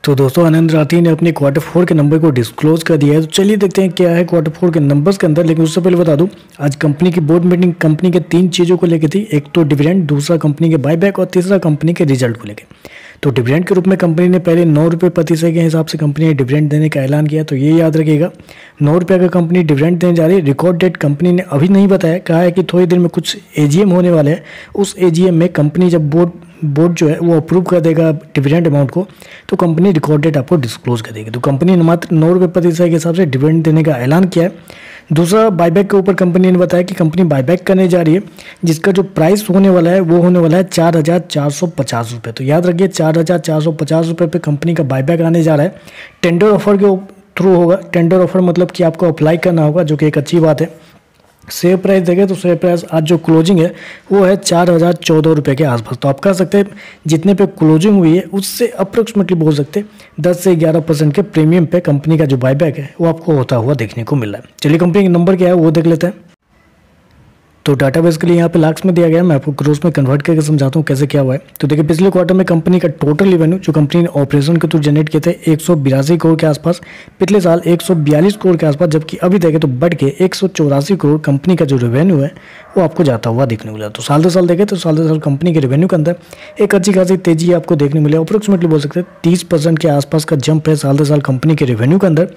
तो दोस्तों आनंद राठी ने अपने क्वार्टर 4 के नंबर को डिस्क्लोज कर दिया है। तो चलिए देखते हैं क्या है क्वार्टर 4 के नंबर्स के अंदर। लेकिन उससे पहले बता दूं, आज कंपनी की बोर्ड मीटिंग कंपनी के 3 चीज़ों को लेकर थी। एक तो डिविडेंड, दूसरा कंपनी के बायबैक और तीसरा कंपनी के रिजल्ट को लेकर। तो डिविडेंड के रूप में कंपनी ने पहले 9 रुपये प्रति शेयर के हिसाब से कंपनी ने डिविडेंड देने का ऐलान किया। तो ये याद रखिएगा, 9 रुपये का कंपनी डिविडेंड देने जा रही है। रिकॉर्ड डेट कंपनी ने अभी नहीं बताया, कहा है कि थोड़ी देर में कुछ एजीएम होने वाले हैं। उस एजीएम में कंपनी जब बोर्ड जो है वो अप्रूव कर देगा डिविडेंड अमाउंट को, तो कंपनी रिकॉर्ड डेट आपको डिस्क्लोज कर देगी। तो कंपनी ने मात्र 9 रुपये प्रति शेयर के हिसाब से डिविडेंड देने का ऐलान किया है। दूसरा, बायबैक के ऊपर कंपनी ने बताया कि कंपनी बायबैक करने जा रही है, जिसका जो प्राइस होने वाला है वो होने वाला है 4,450 रुपये। तो याद रखिए 4,450 रुपये पे कंपनी का बायबैक आने जा रहा है। टेंडर ऑफर के थ्रू होगा। टेंडर ऑफर मतलब कि आपको अप्लाई करना होगा, जो कि एक अच्छी बात है। शेयर प्राइस देखें तो शेयर प्राइस आज जो क्लोजिंग है वो है 4,014 रुपये के आसपास। तो आप कह सकते हैं जितने पे क्लोजिंग हुई है उससे अप्रोक्सीमेटली बोल सकते हैं 10 से 11% के प्रीमियम पे कंपनी का जो बायबैक है वो आपको होता हुआ देखने को मिल रहा है। चलिए कंपनी का नंबर क्या है वो देख लेते हैं। तो डाटाबेस के लिए यहाँ पे लाख्स में दिया गया है। मैं आपको क्रोस में कन्वर्ट करके समझाता हूँ कैसे क्या हुआ है। तो देखिए पिछले क्वार्टर में कंपनी का टोटल रेवेन्यू जो कंपनी ने ऑपरेशन के थ्रू जनरेट किए थे 182 करोड़ के आसपास, पिछले साल 142 करोड़ के आसपास, जबकि अभी देखें तो बढ़ के 184 करोड़ कंपनी का जो रेवेन्यू है वो आपको जाता हुआ देखने को मिला। तो साल दर साल देखें तो साल दर साल कंपनी के रेवेन्यू के अंदर एक अच्छी खासी तेजी आपको देखने मिले। अप्रोक्सीमेटली बोल सकते हैं 30% के आसपास का जंप है साल दर साल कंपनी के रेवेन्यू के अंदर।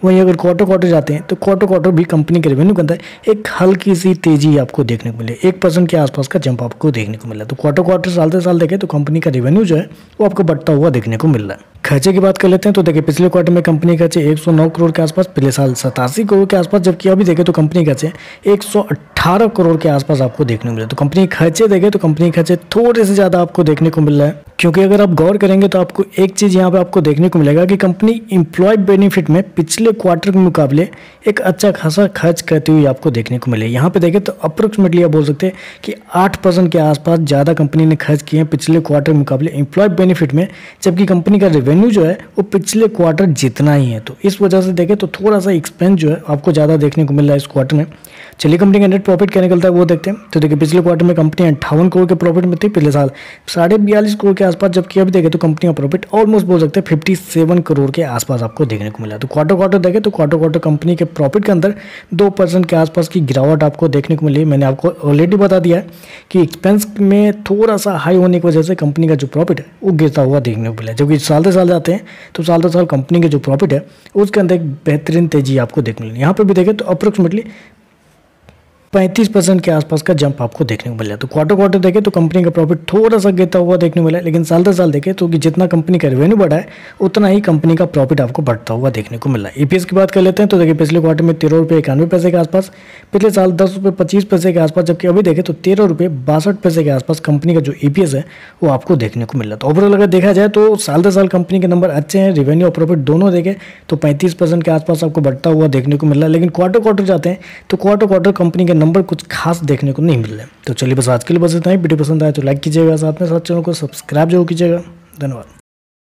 वहीं अगर क्वार्टर जाते हैं तो क्वार्टर भी कंपनी के रेवेन्यू के अंदर एक हल्की सी तेजी आपको देखने को मिले। 1% के आसपास का जंप आपको देखने को मिला। तो क्वार्टर साल दर साल देखें तो कंपनी का रेवेन्यू जो है वो आपको बढ़ता हुआ देखने को मिल रहा है। खर्चे की बात कर लेते हैं तो देखिए पिछले क्वार्टर में कंपनी खर्चे 109 करोड़ के आसपास, पिछले साल 87 करोड़ के आसपास, जबकि अभी देखें तो कंपनी खर्चे 118 करोड़ के आसपास आपको देखने को मिले। तो कंपनी खर्चे देखें तो कंपनी खर्चे थोड़े से ज़्यादा आपको देखने को मिल रहा है, क्योंकि अगर आप गौर करेंगे तो आपको एक चीज़ यहाँ पे आपको देखने को मिलेगा कि कंपनी एम्प्लॉय बेनिफिट में पिछले क्वार्टर के मुकाबले एक अच्छा खासा खर्च करती हुई आपको देखने को मिले। यहाँ पे देखें तो अप्रोक्सीमेटली आप बोल सकते हैं कि 8% के आसपास ज़्यादा कंपनी ने खर्च किए हैं पिछले क्वार्टर के मुकाबले एम्प्लॉय बेनिफिट में, जबकि कंपनी का रेवेन्यू जो है वो पिछले क्वार्टर जितना ही है। तो इस वजह से देखें तो थोड़ा सा एक्सपेंस जो है आपको ज़्यादा देखने को मिल रहा है इस क्वार्टर में। चलिए कंपनी का नेट प्रॉफिट क्या निकलता है वो देखते हैं। तो देखिए पिछले क्वार्टर में कंपनी 58 करोड़ के प्रॉफिट में थी, पिछले साल 42.5 करोड़ के आसपास, जबकि अभी देखें तो कंपनी का प्रॉफिट ऑलमोस्ट बोल सकते हैं 57 करोड़ के आसपास आपको देखने को मिला। तो क्वार्टर देखें तो क्वार्टर कंपनी के प्रॉफिट के अंदर 2% के आसपास की गिरावट आपको देखने को मिली। मैंने आपको ऑलरेडी बता दिया है कि एक्सपेंस में थोड़ा सा हाई होने की वजह से कंपनी का जो प्रॉफिट है वो गिरता हुआ देखने को मिला। जबकि साल दर साल जाते हैं तो साल दर साल कंपनी के जो प्रॉफिट है उसके अंदर एक बेहतरीन तेजी आपको देखने को मिली। यहाँ पर भी देखें तो अप्रोक्सीमेटली 35% के आसपास का जंप आपको देखने को मिला। तो क्वार्टर देखें तो कंपनी का प्रॉफिट थोड़ा सा गिरता हुआ देखने को मिला, लेकिन साल दर साल देखें तो कि जितना कंपनी का रेवेन्यू बढ़ा है उतना ही कंपनी का प्रॉफिट आपको बढ़ता हुआ देखने को मिला। ईपीएस की बात कर लेते हैं तो देखिए पिछले क्वार्टर में 13 रुपये 91 पैसे के आसपास, पिछले साल 10 रुपये 25 पैसे के आसपास, जबकि अभी देखें तो 13 रुपये 62 पैसे के आसपास कंपनी का जो ईपीएस है वो आपको देखने को मिल रहा है। तो ओवरऑल अगर देखा जाए तो साल दर साल कंपनी के नंबर अच्छे हैं, रेवेन्यू और प्रॉफिट दोनों देखें तो 35% के आसपास आपको बढ़ता हुआ देखने को मिल रहा है। लेकिन क्वार्टर जाते हैं तो क्वार्टर कंपनी के नंबर कुछ खास देखने को नहीं मिल रहा है। तो चलिए बस आज के लिए बस इतना ही। वीडियो पसंद आए तो लाइक कीजिएगा, साथ में साथ चैनल को सब्सक्राइब जरूर कीजिएगा। धन्यवाद।